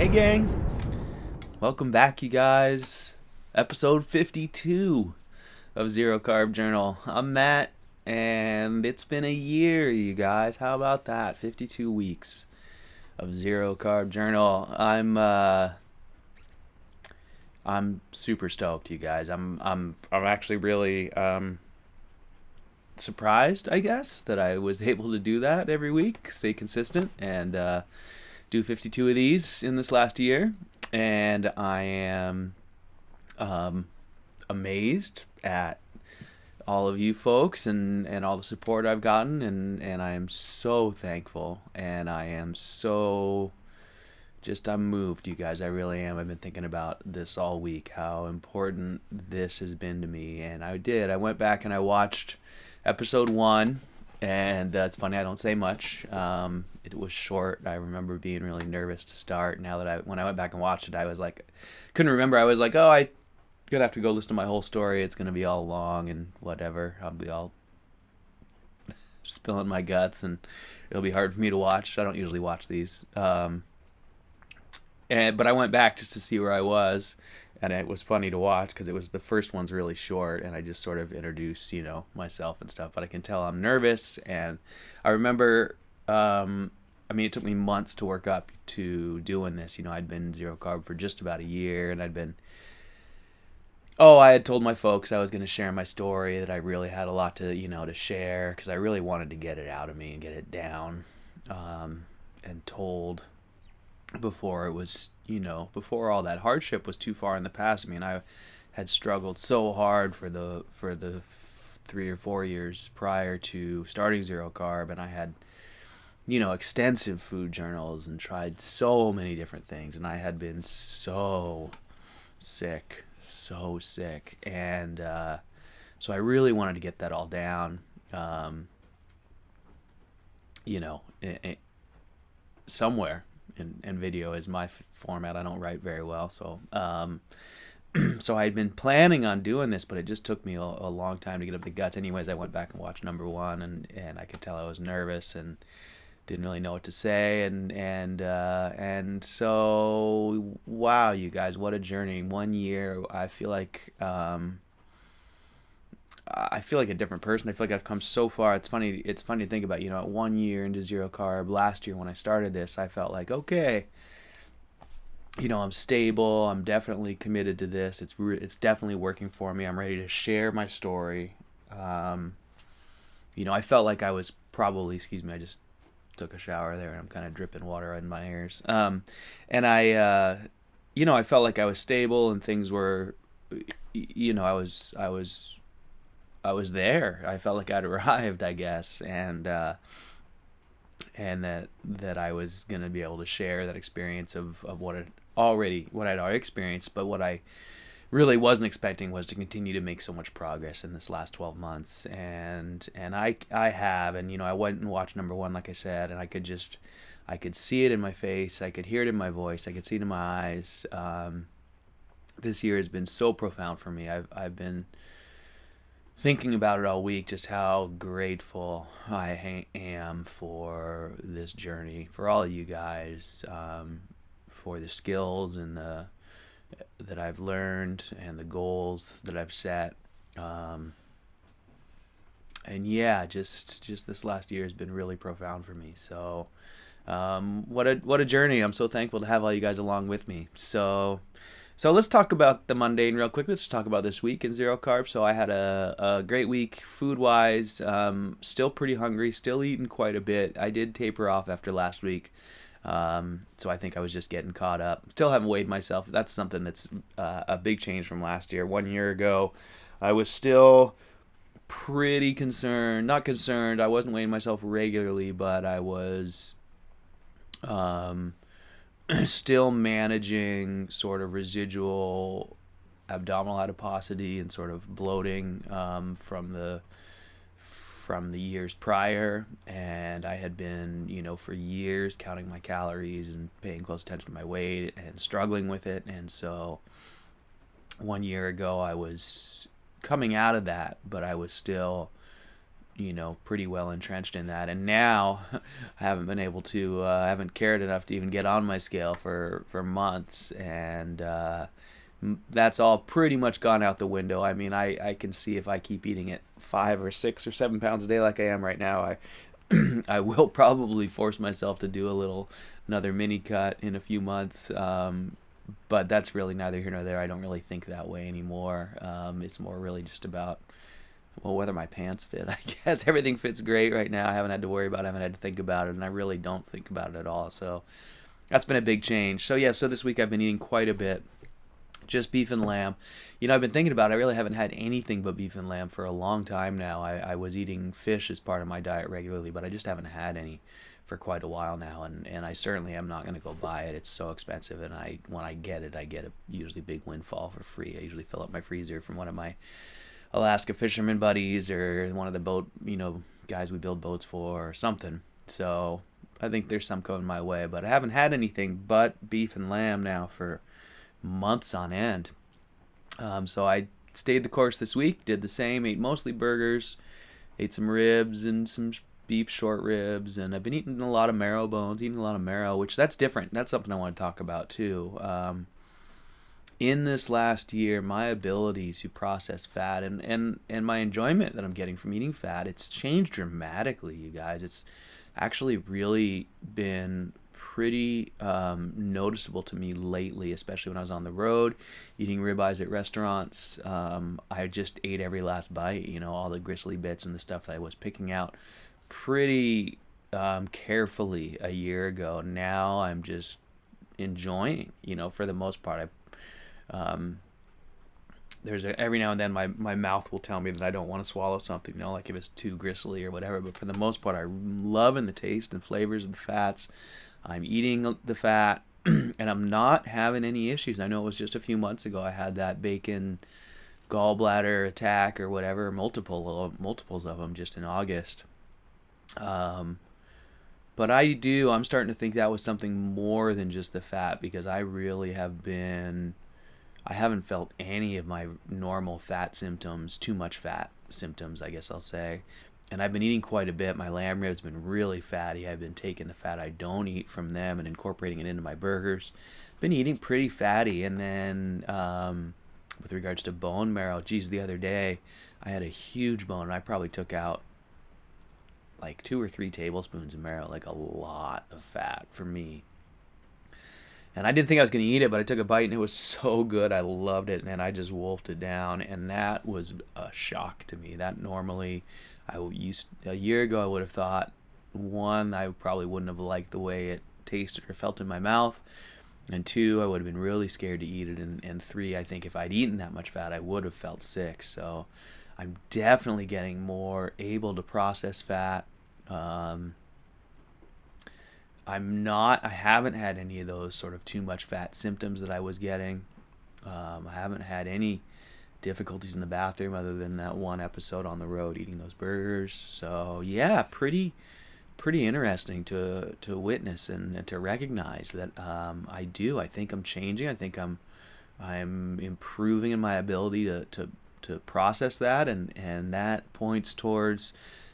Hey gang, welcome back you guys. Episode 52 of Zero Carb Journal. I'm Matt and it's been a year, you guys. How about that? 52 weeks of Zero Carb Journal. I'm super stoked, you guys. I'm actually really surprised, I guess, that I was able to do that every week, stay consistent, and do 52 of these in this last year. And I am amazed at all of you folks and all the support I've gotten, and I am so thankful, and I am so I'm moved, you guys. I really am. I've been thinking about this all week, how important this has been to me. And I went back and I watched episode 1, and it's funny, I don't say much. It was short. I remember being really nervous to start. Now that when I went back and watched it, I was like, couldn't remember. I was like, oh, I'm gonna have to go listen to my whole story. It's gonna be all long and whatever. I'll be all spilling my guts, and it'll be hard for me to watch. I don't usually watch these. But I went back just to see where I was, and it was funny to watch because the first one's really short, and I just sort of introduce, myself and stuff. But I can tell I'm nervous, and I remember, it took me months to work up to doing this. I'd been zero carb for just about a year, and I had told my folks I was going to share my story, that I really had a lot to share, because I really wanted to get it out of me and get it down, and told before it was, before all that hardship was too far in the past. I had struggled so hard for the 3 or 4 years prior to starting zero carb, and I had, extensive food journals and tried so many different things, and I had been so sick, and so I really wanted to get that all down, somewhere. And video is my format. I don't write very well, so so I had been planning on doing this, but it just took me a long time to get up the guts. Anyways, I went back and watched number 1, and I could tell I was nervous and didn't really know what to say, and so wow, you guys, what a journey! 1 year. I feel like a different person. I feel like I've come so far. It's funny to think about, at 1 year into zero carb, last year when I started this, I felt like, okay, I'm stable. I'm definitely committed to this. It's definitely working for me. I'm ready to share my story. I felt like I was probably, excuse me, I just took a shower there and I'm kind of dripping water in my ears. And I felt like I was stable and things were, I was there. I felt like I'd arrived, I guess, and that I was gonna be able to share that experience of what I'd already experienced. But what I really wasn't expecting was to continue to make so much progress in this last 12 months, and I have, and I went and watched number 1, like I said, and I could see it in my face, I could hear it in my voice, I could see it in my eyes. This year has been so profound for me. I've been thinking about it all week, just how grateful I am for this journey, for all of you guys, for the skills and that I've learned and the goals that I've set. And yeah, just this last year has been really profound for me. So what a journey. I'm so thankful to have all you guys along with me. So let's talk about the mundane real quick. Let's talk about this week in zero carb. So I had a great week food-wise. Still pretty hungry. Still eating quite a bit. I did taper off after last week. So I think I was just getting caught up. Still haven't weighed myself. That's something that's a big change from last year. 1 year ago, I was still pretty concerned. Not concerned. I wasn't weighing myself regularly, but I was still managing sort of residual abdominal adiposity and sort of bloating from the years prior, and I had been, for years counting my calories and paying close attention to my weight and struggling with it. And so 1 year ago I was coming out of that, but I was still pretty well entrenched in that. And now I haven't been able to, I haven't cared enough to even get on my scale for months. And that's all pretty much gone out the window. I mean, I can see if I keep eating at 5 or 6 or 7 pounds a day like I am right now, I will probably force myself to do another mini cut in a few months. But that's really neither here nor there. I don't really think that way anymore. It's more really just about, well, whether my pants fit. I guess everything fits great right now. I haven't had to worry about it. I haven't had to think about it, and I really don't think about it at all. So that's been a big change. So yeah, so this week I've been eating quite a bit. Just beef and lamb. I've been thinking about it. I really haven't had anything but beef and lamb for a long time now. I was eating fish as part of my diet regularly, but I just haven't had any for quite a while now, and I certainly am not going to go buy it. It's so expensive, and when I get it, I get a usually big windfall for free. I usually fill up my freezer from one of my Alaska fisherman buddies or one of the boat, guys we build boats for or something. So I think there's some coming my way, but I haven't had anything but beef and lamb now for months on end. So I stayed the course this week, did the same, ate mostly burgers, ate some ribs and some beef short ribs, and I've been eating a lot of marrow bones, which that's different. That's something I want to talk about too. In this last year, my ability to process fat and my enjoyment that I'm getting from eating fat, it's changed dramatically, you guys. It's actually really been pretty noticeable to me lately, especially when I was on the road eating ribeyes at restaurants. I just ate every last bite, all the gristly bits and the stuff that I was picking out pretty carefully a year ago. Now I'm just enjoying, for the most part. Every now and then my mouth will tell me that I don't want to swallow something, like if it's too gristly or whatever, but for the most part I'm loving the taste and flavors of the fats. I'm eating the fat and I'm not having any issues. I know it was just a few months ago I had that bacon gallbladder attack or whatever, multiples of them just in August. But I'm starting to think that was something more than just the fat, because I really I haven't felt any of my normal fat symptoms, too much fat symptoms, I guess I'll say. And I've been eating quite a bit. My lamb ribs have been really fatty. I've been taking the fat I don't eat from them and incorporating it into my burgers. Been eating pretty fatty. And then with regards to bone marrow, geez, the other day I had a huge bone, and I probably took out like 2 or 3 tablespoons of marrow, like a lot of fat for me. And I didn't think I was going to eat it, but I took a bite and it was so good. I loved it, and I just wolfed it down, and that was a shock to me. That normally, a year ago I would have thought, 1, I probably wouldn't have liked the way it tasted or felt in my mouth, and 2, I would have been really scared to eat it, and 3, I think if I'd eaten that much fat, I would have felt sick. So I'm definitely getting more able to process fat. I haven't had any of those sort of too much fat symptoms that I was getting. I haven't had any difficulties in the bathroom other than that one episode on the road eating those burgers. So yeah, pretty interesting to witness and to recognize that I think I'm changing. I think I'm improving in my ability to process that, and that points towards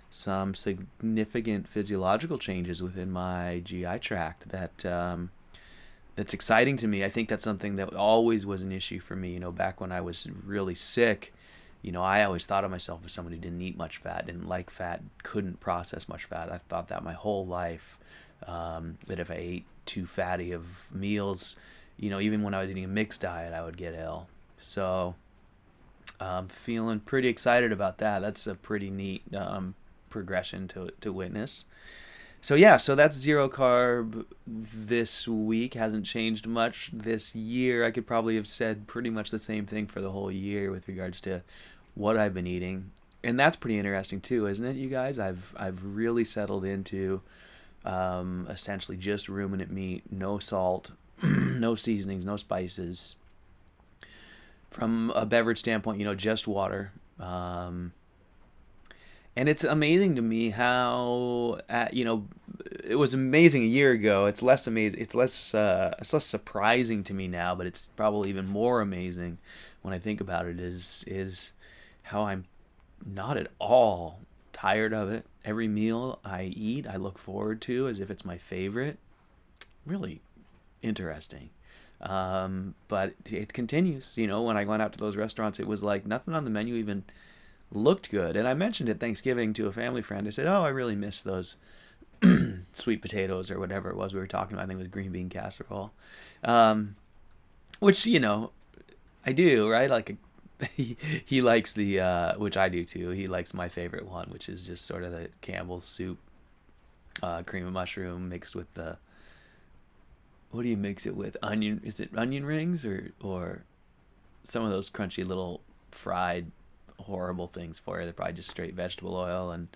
some significant physiological changes within my GI tract that's exciting to me. I think that's something that always was an issue for me. Back when I was really sick, I always thought of myself as someone who didn't eat much fat, didn't like fat, couldn't process much fat. I thought that my whole life, that if I ate too fatty of meals, even when I was eating a mixed diet, I would get ill. So I'm feeling pretty excited about that. That's a pretty neat progression to witness. So yeah, so that's zero carb this week. Hasn't changed much this year. I could probably have said pretty much the same thing for the whole year with regards to what I've been eating. And that's pretty interesting too, isn't it, you guys? I've really settled into essentially just ruminant meat, no salt, no seasonings, no spices. From a beverage standpoint, just water. And it's amazing to me how, it was amazing a year ago. It's less amazing. It's less surprising to me now, but it's probably even more amazing when I think about it. Is how I'm not at all tired of it. Every meal I eat, I look forward to as if it's my favorite. Really interesting. But it continues. You know, when I went out to those restaurants, it was like nothing on the menu even looked good. And I mentioned at Thanksgiving to a family friend. I said, "Oh, I really miss those sweet potatoes or whatever it was we were talking about. I think it was green bean casserole." Which, you know, I do, right? Like he likes the which I do too. He likes my favorite one, which is just sort of the Campbell's soup, cream of mushroom mixed with the, what do you mix it with? Onion? Is it onion rings or some of those crunchy little fried horrible things for you? They're probably just straight vegetable oil and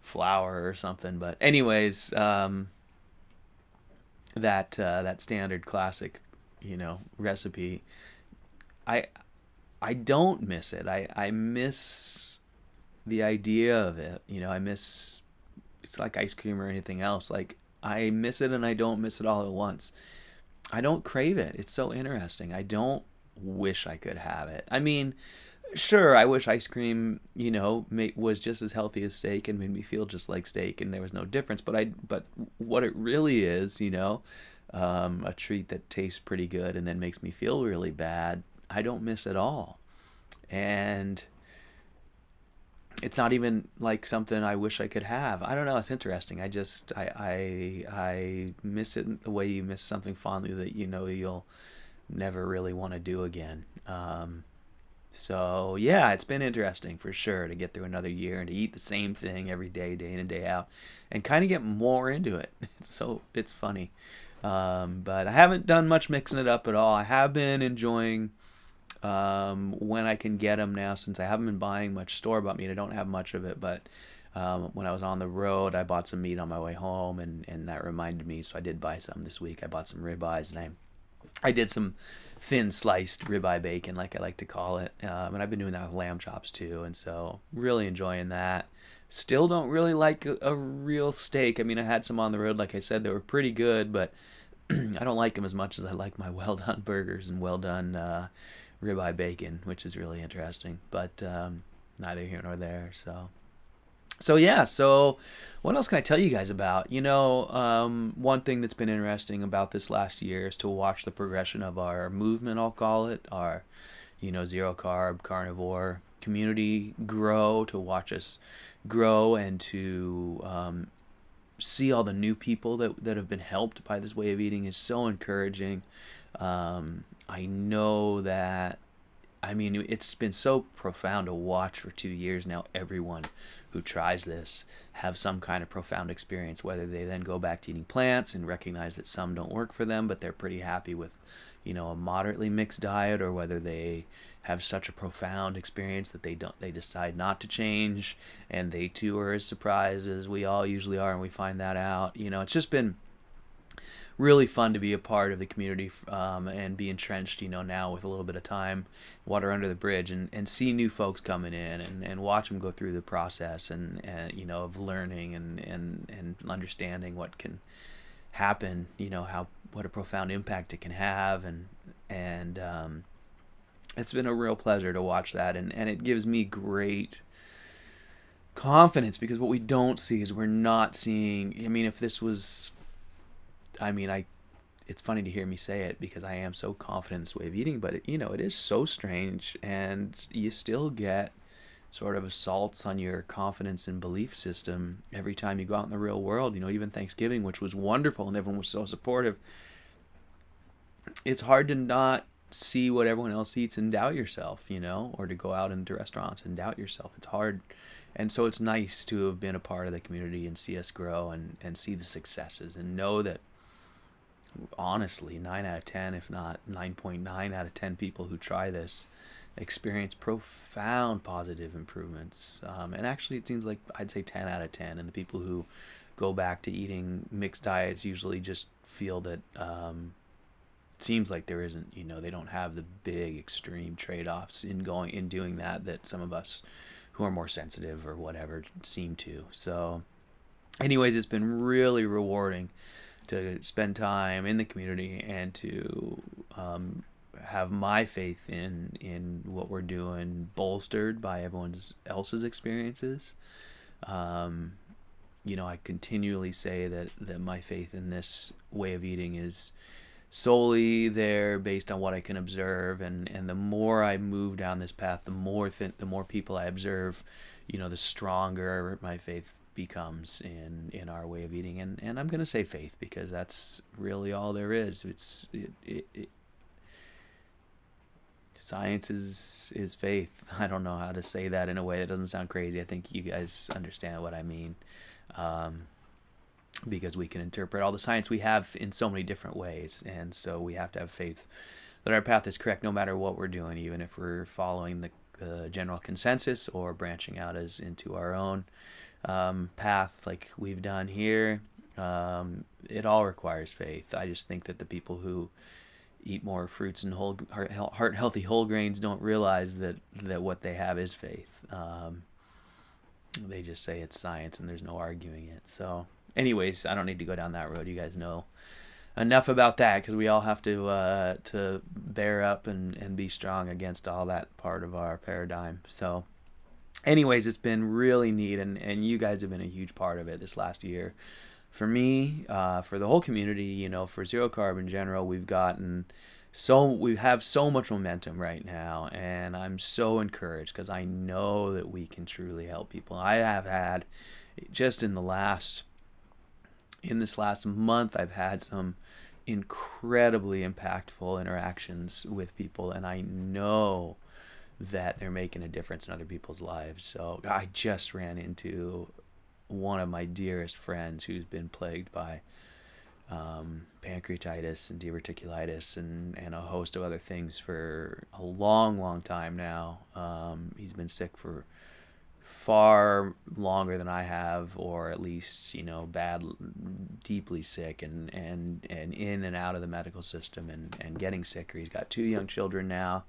flour or something. But anyways, that standard classic, you know, recipe, I I don't miss it. I miss the idea of it. You know, I miss, it's like ice cream or anything else. Like, I miss it and I don't miss it all at once. I don't crave it. It's so interesting. I don't wish I could have it. I mean, sure, I wish ice cream, you know, was just as healthy as steak and made me feel just like steak and there was no difference. But what it really is, you know, a treat that tastes pretty good and then makes me feel really bad, I don't miss at all. And it's not even like something I wish I could have. I don't know. It's interesting. I miss it the way you miss something fondly that you know you'll never really want to do again. So yeah, it's been interesting for sure to get through another year and to eat the same thing every day, day in and day out, and kind of get more into it. It's funny. But I haven't done much mixing it up at all. I have been enjoying when I can get them now, since I haven't been buying much store-bought meat. I don't have much of it, but when I was on the road, I bought some meat on my way home, and that reminded me, so I did buy some this week. I bought some ribeyes, and I did some thin sliced ribeye bacon, like I like to call it, and I've been doing that with lamb chops too, and so really enjoying that. Still don't really like a real steak. I mean, I had some on the road, like I said, they were pretty good, but I don't like them as much as I like my well done burgers and well done ribeye bacon, which is really interesting, but neither here nor there. So yeah, so what else can I tell you guys about? You know, one thing that's been interesting about this last year is to watch the progression of our movement, I'll call it, our, you know, zero carb, carnivore community grow, to watch us grow and to see all the new people that have been helped by this way of eating is so encouraging. I know that, I mean, it's been so profound to watch for 2 years now. Everyone who tries this have some kind of profound experience, whether they then go back to eating plants and recognize that some don't work for them, but they're pretty happy with, you know, a moderately mixed diet, or whether they have such a profound experience that they decide not to change, and they too are as surprised as we all usually are, and we find that out. You know, it's just been really fun to be a part of the community, and be entrenched, you know, now with a little bit of time, water under the bridge, and see new folks coming in and watch them go through the process and you know, of learning and understanding what can happen, you know, what a profound impact it can have, and it's been a real pleasure to watch that, and it gives me great confidence, because what we don't see is we're not seeing, I mean, if this was, I mean, it's funny to hear me say it because I am so confident in this way of eating, but you know, it is so strange, and you still get sort of assaults on your confidence and belief system every time you go out in the real world. You know, even Thanksgiving, which was wonderful and everyone was so supportive, it's hard to not see what everyone else eats and doubt yourself, you know, or to go out into restaurants and doubt yourself. It's hard. And so it's nice to have been a part of the community and see us grow and see the successes, and know that honestly 9 out of 10, if not 9.9 out of 10 people who try this experience profound positive improvements. And actually it seems like I'd say 10 out of 10, and the people who go back to eating mixed diets usually just feel that it seems like there isn't, you know, they don't have the big extreme trade-offs in doing that some of us who are more sensitive or whatever seem to. So anyways, it's been really rewarding to spend time in the community and to have my faith in what we're doing bolstered by everyone else's experiences. You know, I continually say that my faith in this way of eating is solely there based on what I can observe, and the more I move down this path, the more people I observe, you know, the stronger my faith becomes in our way of eating. And I'm gonna say faith because that's really all there is. Science is faith. I don't know how to say that in a way that doesn't sound crazy. I think you guys understand what I mean. Because we can interpret all the science we have in so many different ways, and so we have to have faith that our path is correct no matter what we're doing, even if we're following the general consensus or branching out as into our own path like we've done here. It all requires faith. I just think that the people who eat more fruits and healthy whole grains don't realize that what they have is faith. They just say it's science and there's no arguing it. So anyways, I don't need to go down that road. You guys know enough about that, because we all have to bear up and be strong against all that part of our paradigm. So anyways, it's been really neat, and you guys have been a huge part of it this last year. For me, for the whole community, you know, for Zero Carb in general, we have so much momentum right now, and I'm so encouraged because I know that we can truly help people. I have had, just in this last month, I've had some incredibly impactful interactions with people, and I know that they're making a difference in other people's lives. So I just ran into one of my dearest friends who's been plagued by pancreatitis and diverticulitis and a host of other things for a long time now. He's been sick for far longer than I have, or at least, you know, deeply sick, and in and out of the medical system, and getting sicker. He's got 2 young children now.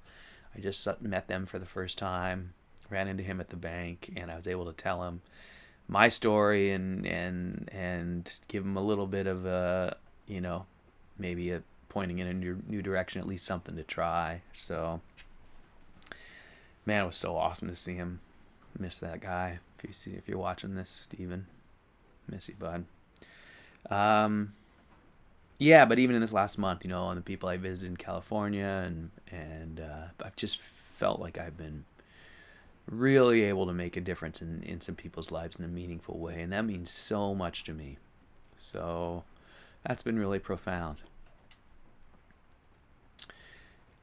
I just met them for the first time, ran into him at the bank, and I was able to tell him my story and give him a little bit of a, you know, maybe a pointing in a new direction, at least something to try. So man, it was so awesome to see him. Miss that guy. If you're watching this, Steven, miss you, bud. Yeah, but even in this last month, you know, on the people I visited in California, and I've just felt like I've been really able to make a difference in some people's lives in a meaningful way, and that means so much to me. So that's been really profound.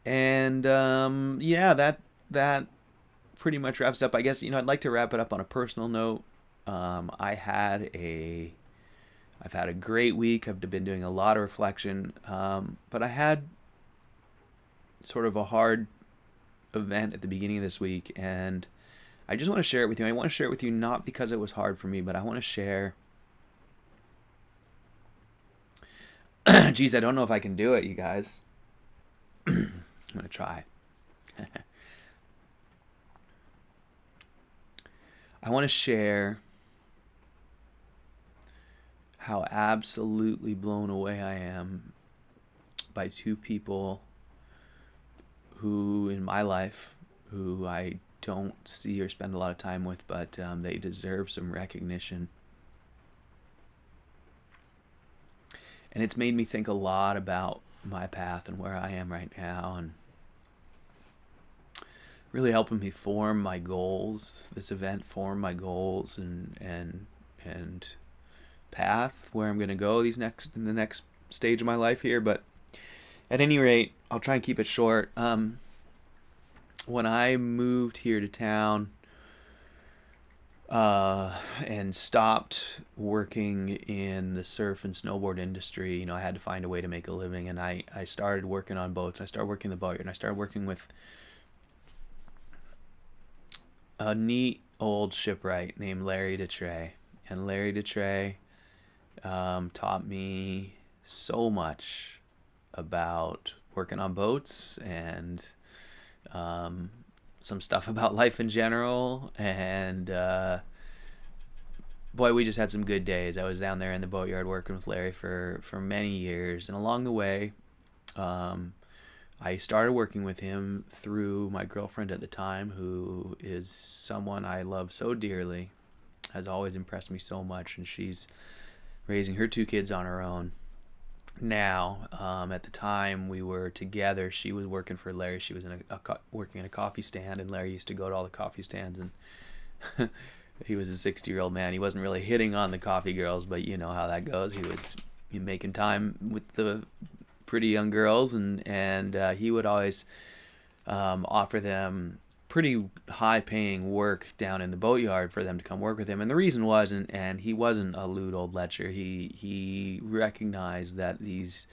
And yeah, that pretty much wraps up. I guess, you know, I'd like to wrap it up on a personal note. I've had a great week. I've been doing a lot of reflection, but I had sort of a hard event at the beginning of this week, and I just want to share it with you. I want to share it with you not because it was hard for me, but I want to share. Geez, I don't know if I can do it, you guys. I'm going to try. I want to share how absolutely blown away I am by 2 people who, in my life, who I don't see or spend a lot of time with, but they deserve some recognition. And it's made me think a lot about my path and where I am right now, and really helping me form my goals. This event formed my goals and path where I'm going to go in the next stage of my life here. But at any rate, I'll try and keep it short. When I moved here to town and stopped working in the surf and snowboard industry, you know, I had to find a way to make a living, and I started working on boats. I started working the boatyard, and I started working with a neat old shipwright named Larry DeTrey. And Larry DeTrey taught me so much about working on boats, and some stuff about life in general. And boy, we just had some good days. I was down there in the boatyard working with Larry for many years, and along the way, I started working with him through my girlfriend at the time, who is someone I love so dearly. has always impressed me so much, and she's raising her 2 kids on her own now. At the time we were together, she was working for Larry. She was working in a coffee stand, and Larry used to go to all the coffee stands, and he was a 60-year-old man. He wasn't really hitting on the coffee girls, but you know how that goes. He was making time with the pretty young girls, and he would always offer them pretty high-paying work down in the boatyard for them to come work with him. And the reason was, and he wasn't a lewd old lecher, he recognized that these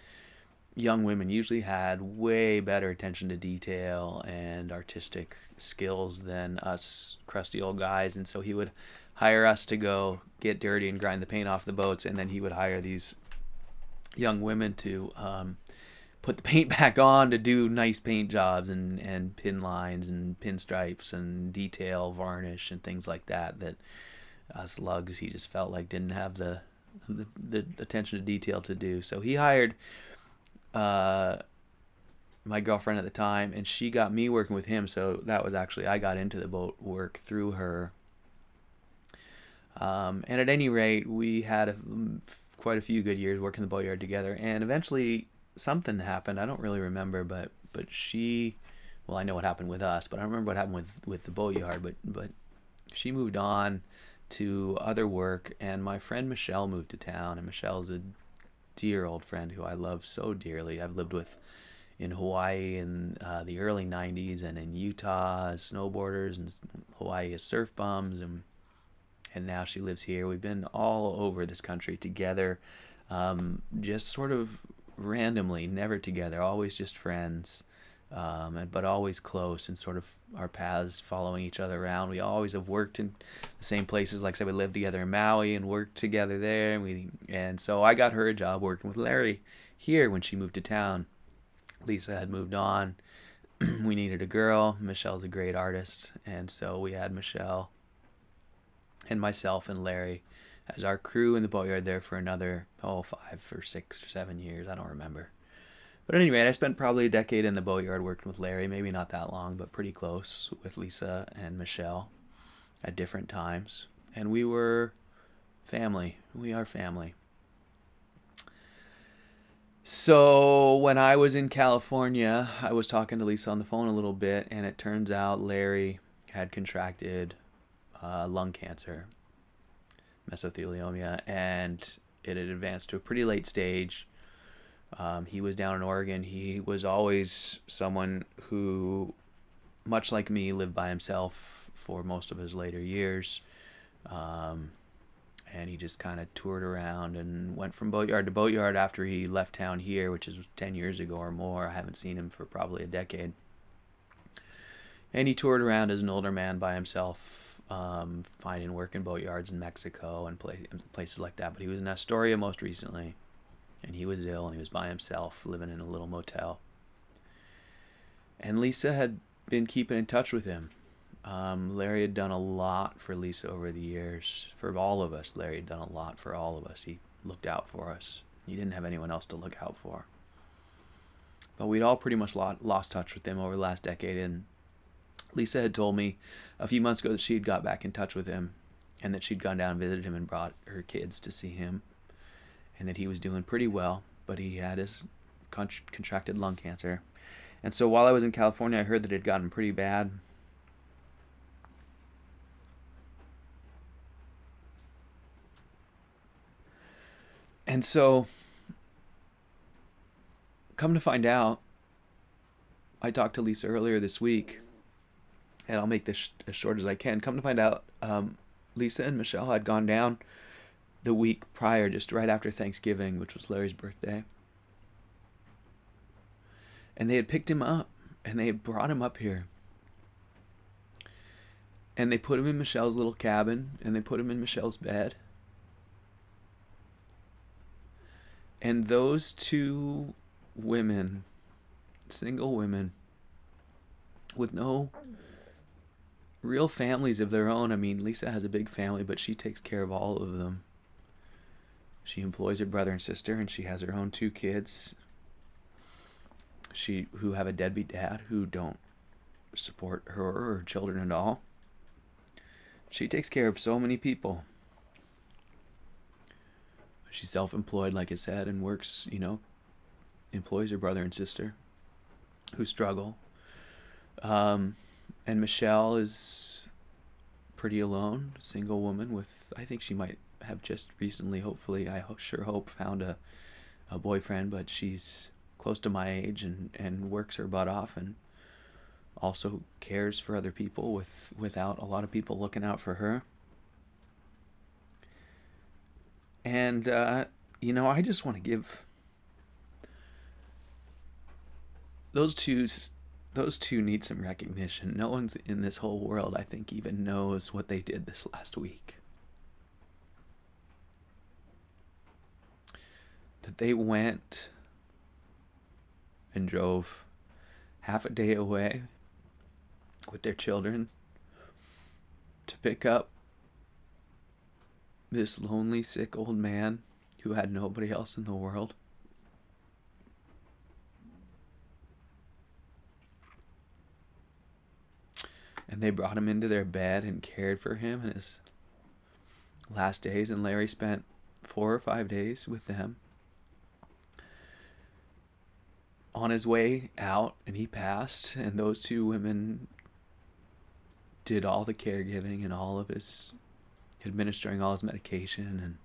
young women usually had way better attention to detail and artistic skills than us crusty old guys. And so he would hire us to go get dirty and grind the paint off the boats, and then he would hire these young women to put the paint back on, to do nice paint jobs and pin lines and pinstripes and detail varnish and things like that us lugs, he just felt like didn't have the attention to detail to do. So he hired my girlfriend at the time, and she got me working with him. So that was actually, I got into the boat work through her. And at any rate, we had quite a few good years working the boatyard together, and eventually something happened. I don't really remember, but she, well, I know what happened with us, but I don't remember what happened with the boatyard. But she moved on to other work, and my friend Michelle moved to town. And Michelle's a dear old friend who I love so dearly. I've lived with in Hawaii in the early 90s, and in Utah as snowboarders, and Hawaii as surf bums, and now she lives here. We've been all over this country together, just sort of randomly, never together, always just friends, but always close, and sort of our paths following each other around. We always have worked in the same places. Like I said, we lived together in Maui and worked together there, and so I got her a job working with Larry here when she moved to town. Lisa had moved on. We needed a girl. Michelle's a great artist, and so we had Michelle and myself and Larry as our crew in the boatyard there for another 5 or 6 or 7 years. I don't remember. But anyway, I spent probably a decade in the boatyard working with Larry. Maybe not that long, but pretty close with Lisa and Michelle at different times. And we were family. We are family. So when I was in California, I was talking to Lisa on the phone a little bit, and it turns out Larry had contracted lung cancer, mesothelioma, and it had advanced to a pretty late stage. He was down in Oregon. He was always someone who, much like me, lived by himself for most of his later years. And he just kind of toured around and went from boatyard to boatyard after he left town here, which is 10 years ago or more. I haven't seen him for probably a decade. And he toured around as an older man by himself, finding work in boatyards in Mexico and places like that. But he was in Astoria most recently, and he was ill, and he was by himself living in a little motel. And Lisa had been keeping in touch with him. Larry had done a lot for Lisa over the years, for all of us. Larry had done a lot for all of us. He looked out for us. He didn't have anyone else to look out for. But we'd all pretty much lost touch with him over the last decade, and Lisa had told me a few months ago that she had got back in touch with him, and that she'd gone down and visited him and brought her kids to see him, and that he was doing pretty well, but he had his contracted lung cancer. And so while I was in California, I heard that it had gotten pretty bad. And so, come to find out, I talked to Lisa earlier this week, and I'll make this as short as I can. Come to find out, Lisa and Michelle had gone down the week prior, just right after Thanksgiving, which was Larry's birthday. And they had picked him up, and they had brought him up here. And they put him in Michelle's little cabin, and they put him in Michelle's bed. And those 2 women, single women, with no real families of their own. I mean, Lisa has a big family, but she takes care of all of them. She employs her brother and sister, and she has her own 2 kids who have a deadbeat dad who don't support her or her children at all. She takes care of so many people. She's self-employed, like I said, and works, employs her brother and sister who struggle. And Michelle is pretty alone, single woman with, I think she might have just recently, hopefully, sure hope, found a boyfriend, but she's close to my age and works her butt off and also cares for other people without a lot of people looking out for her. And, I just want to give those two need some recognition. No one's in this whole world, I think, even knows what they did this last week. That they went and drove half a day away with their children to pick up this lonely, sick old man who had nobody else in the world. And they brought him into their bed and cared for him in his last days. And Larry spent 4 or 5 days with them. On his way out, and he passed. And those two women did all the caregiving and all of his administering all his medication.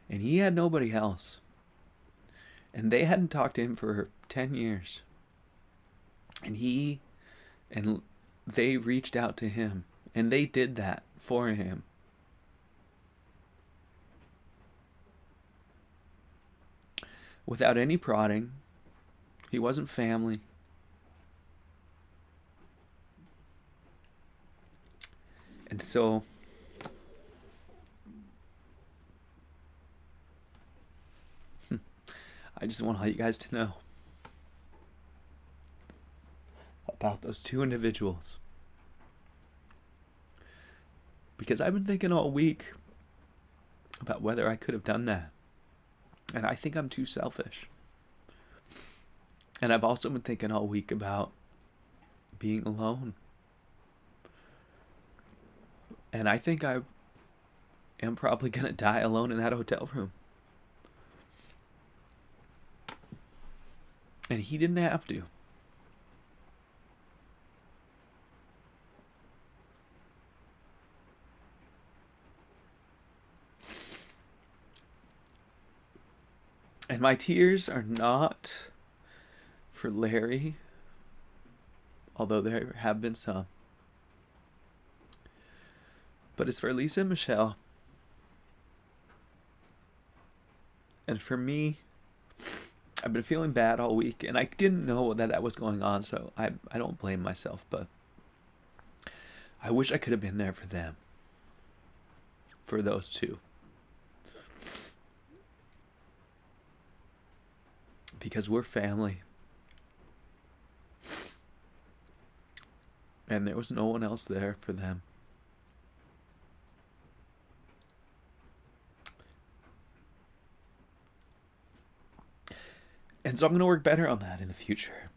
And he had nobody else. And they hadn't talked to him for 10 years. And they reached out to him, and they did that for him. Without any prodding. He wasn't family. And so I just want all you guys to know about those two individuals. Because I've been thinking all week about whether I could have done that. And I think I'm too selfish. And I've also been thinking all week about being alone. And I think I am probably going to die alone in that hotel room. And he didn't have to. And my tears are not for Larry, although there have been some. But it's for Lisa and Michelle. And for me, I've been feeling bad all week, and I didn't know that was going on, so I don't blame myself, but I wish I could have been there for them. For those two. Because we're family. And there was no one else there for them. And so I'm going to work better on that in the future.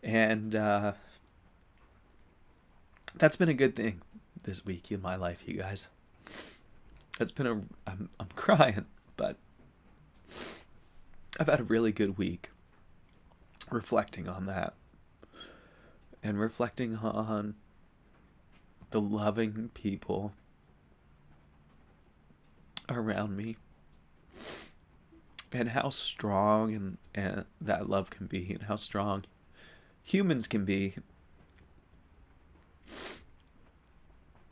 And that's been a good thing this week in my life, you guys. It's been I'm crying, but I've had a really good week reflecting on that and reflecting on the loving people around me and how strong and that love can be and how strong humans can be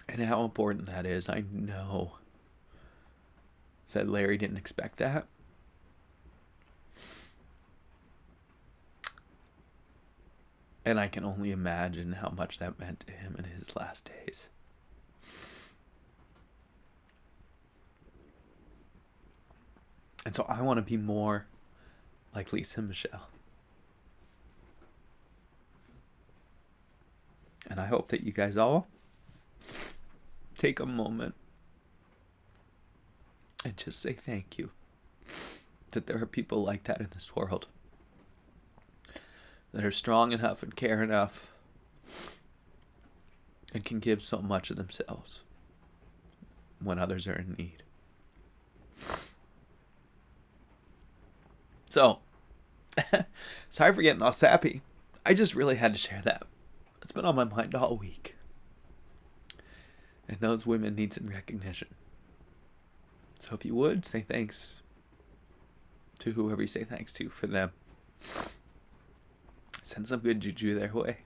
and how important that is. I know that Larry didn't expect that. And I can only imagine how much that meant to him in his last days. And so I want to be more like Lisa and Michelle. And I hope that you guys all take a moment and just say thank you that there are people like that in this world. that are strong enough and care enough and can give so much of themselves when others are in need. So, sorry for getting all sappy. I just really had to share that. It's been on my mind all week. And those women need some recognition. So if you would, say thanks to whoever you say thanks to for them. Send some good juju their way.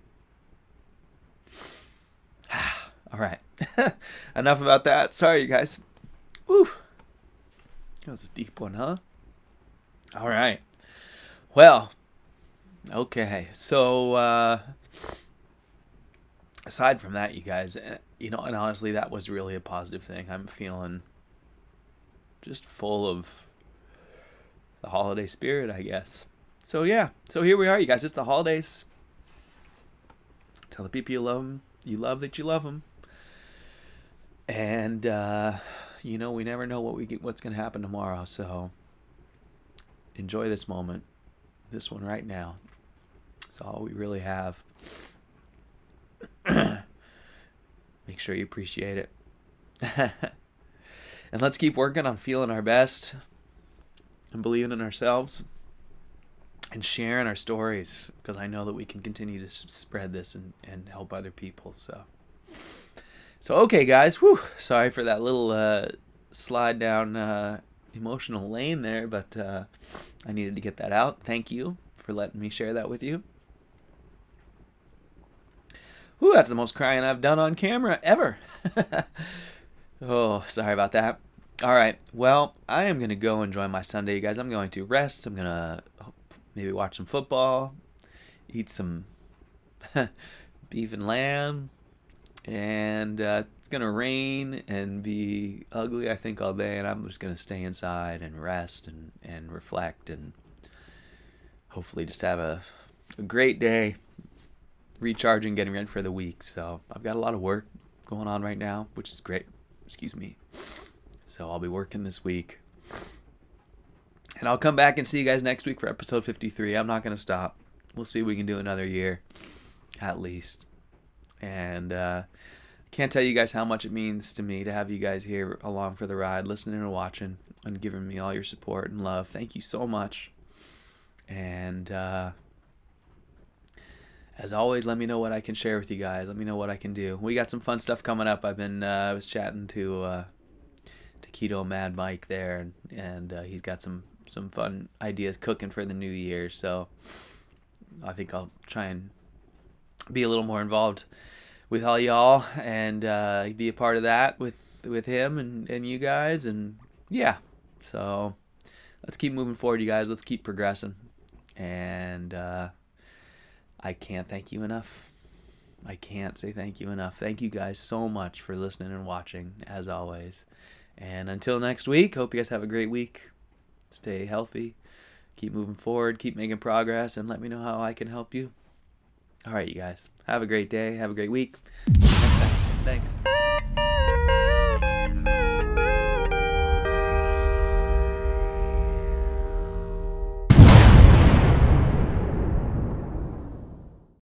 All right. Enough about that. Sorry, you guys. Woo. That was a deep one, huh? All right. Well, okay. So, aside from that, you guys, you know, and honestly, that was really a positive thing. I'm feeling just full of the holiday spirit, I guess. So, yeah. So here we are, you guys. It's the holidays. Tell the people you love them. You love that you love them. And, you know, we never know what's going to happen tomorrow. So enjoy this moment. This one right now. It's all we really have. Make sure you appreciate it. And let's keep working on feeling our best and believing in ourselves and sharing our stories, because I know that we can continue to spread this and help other people. So okay, guys. Whew, sorry for that little slide down emotional lane there, but I needed to get that out. Thank you for letting me share that with you. Whew, that's the most crying I've done on camera ever. Oh, sorry about that. All right. Well, I am going to go enjoy my Sunday, you guys. I'm going to rest. I'm going to maybe watch some football, eat some beef and lamb, and it's going to rain and be ugly, I think, all day, and I'm just going to stay inside and rest and reflect and hopefully just have a great day, recharging, getting ready for the week. So I've got a lot of work going on right now, which is great. Excuse me. So I'll be working this week. And I'll come back and see you guys next week for episode 53. I'm not going to stop. We'll see if we can do another year, at least. And can't tell you guys how much it means to me to have you guys here along for the ride, listening and watching, and giving me all your support and love. Thank you so much. And as always, let me know what I can share with you guys. Let me know what I can do. We got some fun stuff coming up. I was chatting to Keto Mad Mike there, and he's got some fun ideas cooking for the new year. So I think I'll try and be a little more involved with all y'all and be a part of that with him and you guys. And yeah, so let's keep moving forward, you guys. Let's keep progressing. And I can't thank you enough. I can't say thank you enough. Thank you guys so much for listening and watching, as always. And until next week, hope you guys have a great week. Stay healthy. Keep moving forward. Keep making progress. And let me know how I can help you. All right, you guys. Have a great day. Have a great week. Next time. Thanks.